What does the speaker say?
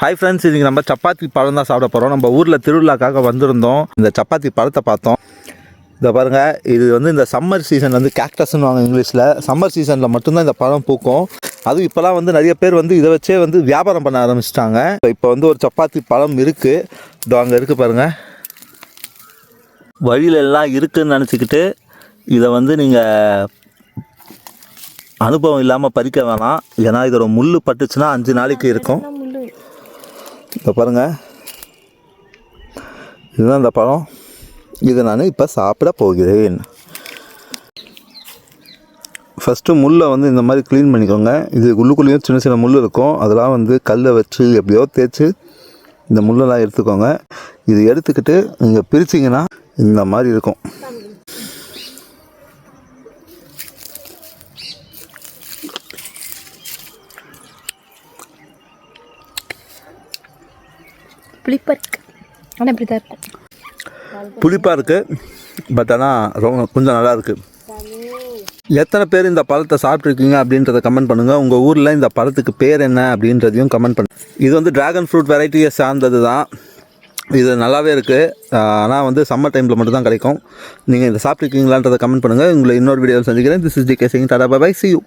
Hi friends, இன்றைக்கி நம்ம சப்பாத்தி பழம் தான் சாப்பிட போகிறோம். நம்ம ஊரில் திருவிழாக்காக வந்திருந்தோம். இந்த சப்பாத்தி பழத்தை பார்த்தோம். இதை பாருங்கள், இது வந்து இந்த சம்மர் சீசன் வந்து கேக்டஸ்ன்னு வாங்க இங்கிலீஷில். சம்மர் சீசனில் மட்டும்தான் இந்த பழம் பூக்கும். அதுவும் இப்போலாம் வந்து நிறைய பேர் வந்து இதை வச்சே வந்து வியாபாரம் பண்ண ஆரம்பிச்சிட்டாங்க. இப்போ வந்து ஒரு சப்பாத்தி பழம் இருக்குது, இதோ அங்கே இருக்குது பாருங்கள். வழியிலெல்லாம் இருக்குதுன்னு நினச்சிக்கிட்டு இதை வந்து நீங்கள் அனுபவம் இல்லாமல் பறிக்க வேணாம். ஏன்னா இதோட முள் பட்டுச்சுன்னா 5 நாளைக்கு இருக்கும். இப்போ பாருங்கள், இதுதான் இந்த பழம். இதை நான் இப்போ சாப்பிட போகிறேன். ஃபஸ்ட்டு முள்ளை வந்து இந்த மாதிரி க்ளீன் பண்ணிக்கோங்க. இது உள்ளுக்குள்ளேயும் சின்ன சின்ன முள் இருக்கும். அதெல்லாம் வந்து கல்லை வச்சு எப்படியோ தேய்ச்சி இந்த முள்ளெல்லாம் எடுத்துக்கோங்க. இது எடுத்துக்கிட்டு நீங்கள் பிரிச்சிங்கன்னா இந்த மாதிரி இருக்கும். புளிப்பாக இருக்குது, ஆனால் இப்படி தான் இருக்கும். புளிப்பாக இருக்குது, பட் ஆனால் ரொம்ப கொஞ்சம் நல்லா இருக்குது. எத்தனை பேர் இந்த பழத்தை சாப்பிட்ருக்கீங்க அப்படின்றத கமெண்ட் பண்ணுங்கள். உங்கள் ஊரில் இந்த பழத்துக்கு பேர் என்ன அப்படின்றதையும் கமெண்ட் பண்ணுங்கள். இது வந்து ட்ராகன் ஃப்ரூட் வெரைட்டியை சார்ந்தது தான். இது நல்லாவே இருக்குது, ஆனால் வந்து சம்மர் டைமில் மட்டும் தான் கிடைக்கும். நீங்கள் இதை சாப்பிட்ருக்கீங்களான்றதை கமெண்ட் பண்ணுங்கள். உங்களை இன்னொரு வீடியோவில் சந்திக்கிறேன். This is GK Singh. Tata bye bye, see you.